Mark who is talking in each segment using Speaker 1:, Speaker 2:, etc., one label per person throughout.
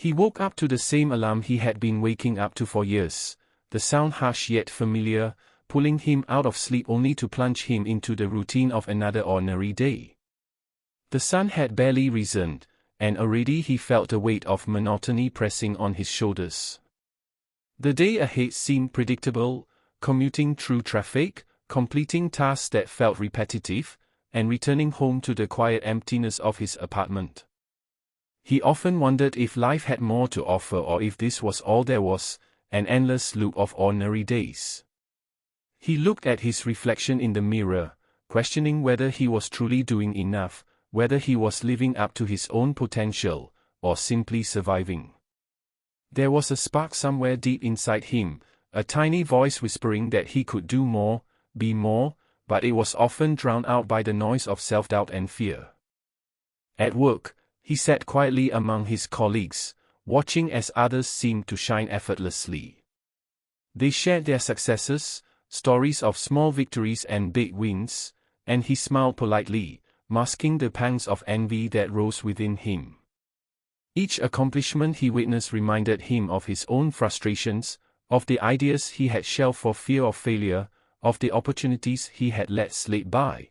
Speaker 1: He woke up to the same alarm he had been waking up to for years, the sound harsh yet familiar, pulling him out of sleep only to plunge him into the routine of another ordinary day. The sun had barely risen, and already he felt the weight of monotony pressing on his shoulders. The day ahead seemed predictable, commuting through traffic, completing tasks that felt repetitive, and returning home to the quiet emptiness of his apartment. He often wondered if life had more to offer or if this was all there was, an endless loop of ordinary days. He looked at his reflection in the mirror, questioning whether he was truly doing enough, whether he was living up to his own potential, or simply surviving. There was a spark somewhere deep inside him, a tiny voice whispering that he could do more, be more, but it was often drowned out by the noise of self-doubt and fear. At work, he sat quietly among his colleagues, watching as others seemed to shine effortlessly. They shared their successes, stories of small victories and big wins, and he smiled politely, masking the pangs of envy that rose within him. Each accomplishment he witnessed reminded him of his own frustrations, of the ideas he had shelved for fear of failure, of the opportunities he had let slip by.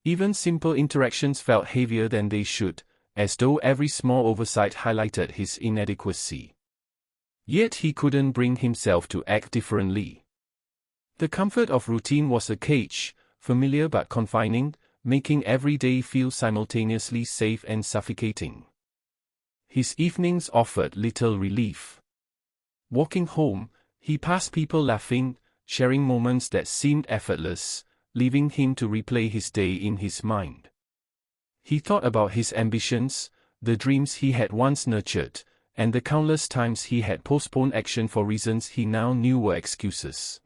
Speaker 1: Even simple interactions felt heavier than they should, as though every small oversight highlighted his inadequacy. Yet he couldn't bring himself to act differently. The comfort of routine was a cage, familiar but confining, making every day feel simultaneously safe and suffocating. His evenings offered little relief. Walking home, he passed people laughing, sharing moments that seemed effortless, leaving him to replay his day in his mind. He thought about his ambitions, the dreams he had once nurtured, and the countless times he had postponed action for reasons he now knew were excuses.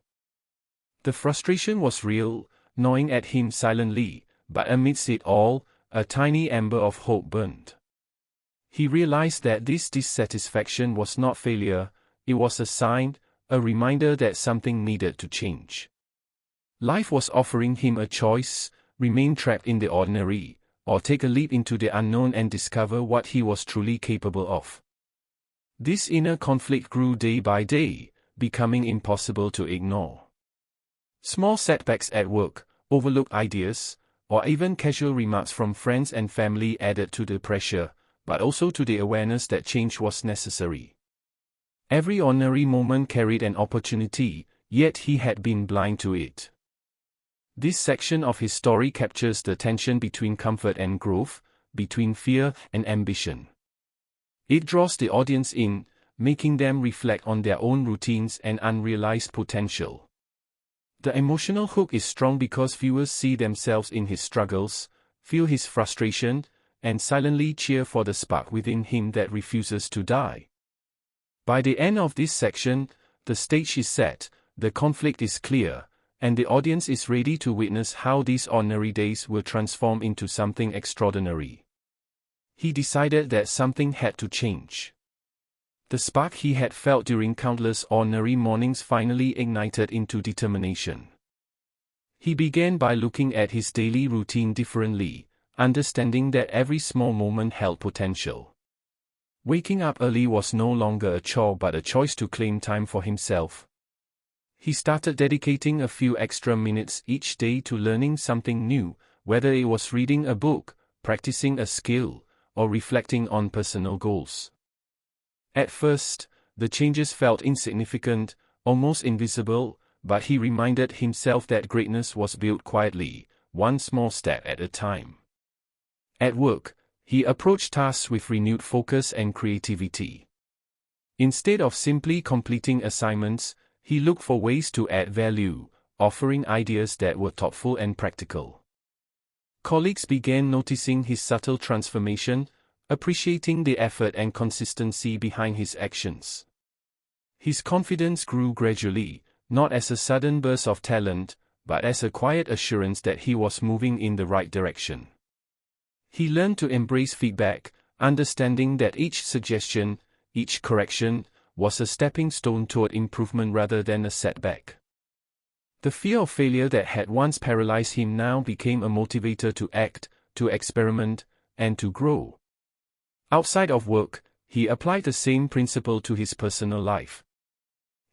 Speaker 1: The frustration was real, gnawing at him silently, but amidst it all, a tiny ember of hope burned. He realized that this dissatisfaction was not failure, it was a sign, a reminder that something needed to change. Life was offering him a choice: remain trapped in the ordinary, or take a leap into the unknown and discover what he was truly capable of. This inner conflict grew day by day, becoming impossible to ignore. Small setbacks at work, overlooked ideas, or even casual remarks from friends and family added to the pressure, but also to the awareness that change was necessary. Every ordinary moment carried an opportunity, yet he had been blind to it. This section of his story captures the tension between comfort and growth, between fear and ambition. It draws the audience in, making them reflect on their own routines and unrealized potential. The emotional hook is strong because viewers see themselves in his struggles, feel his frustration, and silently cheer for the spark within him that refuses to die. By the end of this section, the stage is set, the conflict is clear, and the audience is ready to witness how these ordinary days will transform into something extraordinary. He decided that something had to change. The spark he had felt during countless ordinary mornings finally ignited into determination. He began by looking at his daily routine differently, understanding that every small moment held potential. Waking up early was no longer a chore but a choice to claim time for himself. He started dedicating a few extra minutes each day to learning something new, whether it was reading a book, practicing a skill, or reflecting on personal goals. At first, the changes felt insignificant, almost invisible, but he reminded himself that greatness was built quietly, one small step at a time. At work, he approached tasks with renewed focus and creativity. Instead of simply completing assignments, he looked for ways to add value, offering ideas that were thoughtful and practical. Colleagues began noticing his subtle transformation, appreciating the effort and consistency behind his actions. His confidence grew gradually, not as a sudden burst of talent, but as a quiet assurance that he was moving in the right direction. He learned to embrace feedback, understanding that each suggestion, each correction, was a stepping stone toward improvement rather than a setback. The fear of failure that had once paralyzed him now became a motivator to act, to experiment, and to grow. Outside of work, he applied the same principle to his personal life.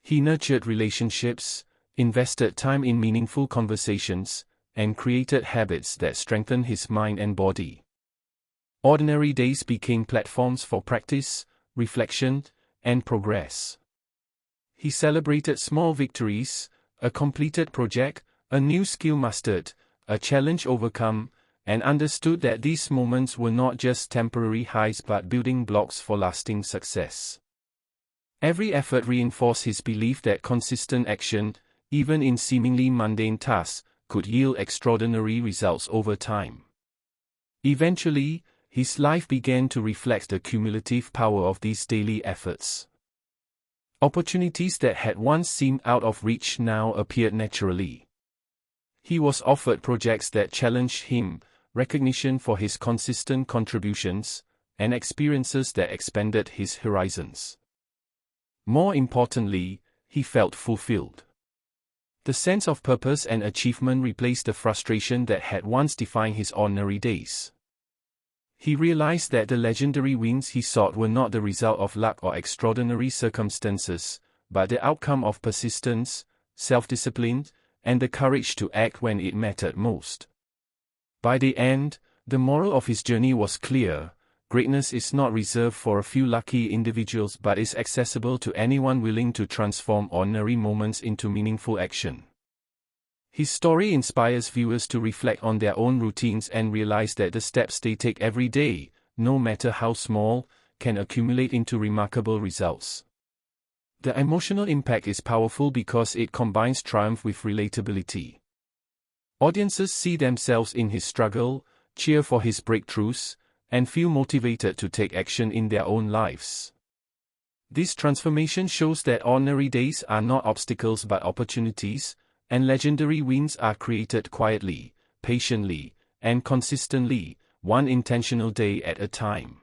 Speaker 1: He nurtured relationships, invested time in meaningful conversations, and created habits that strengthened his mind and body. Ordinary days became platforms for practice, reflection, and progress. He celebrated small victories, a completed project, a new skill mastered, a challenge overcome, and understood that these moments were not just temporary highs but building blocks for lasting success. Every effort reinforced his belief that consistent action, even in seemingly mundane tasks, could yield extraordinary results over time. Eventually, his life began to reflect the cumulative power of these daily efforts. Opportunities that had once seemed out of reach now appeared naturally. He was offered projects that challenged him, recognition for his consistent contributions, and experiences that expanded his horizons. More importantly, he felt fulfilled. The sense of purpose and achievement replaced the frustration that had once defined his ordinary days. He realized that the legendary wins he sought were not the result of luck or extraordinary circumstances, but the outcome of persistence, self-discipline, and the courage to act when it mattered most. By the end, the moral of his journey was clear: greatness is not reserved for a few lucky individuals but is accessible to anyone willing to transform ordinary moments into meaningful action. His story inspires viewers to reflect on their own routines and realize that the steps they take every day, no matter how small, can accumulate into remarkable results. The emotional impact is powerful because it combines triumph with relatability. Audiences see themselves in his struggle, cheer for his breakthroughs, and feel motivated to take action in their own lives. This transformation shows that ordinary days are not obstacles but opportunities, and legendary wins are created quietly, patiently, and consistently, one intentional day at a time.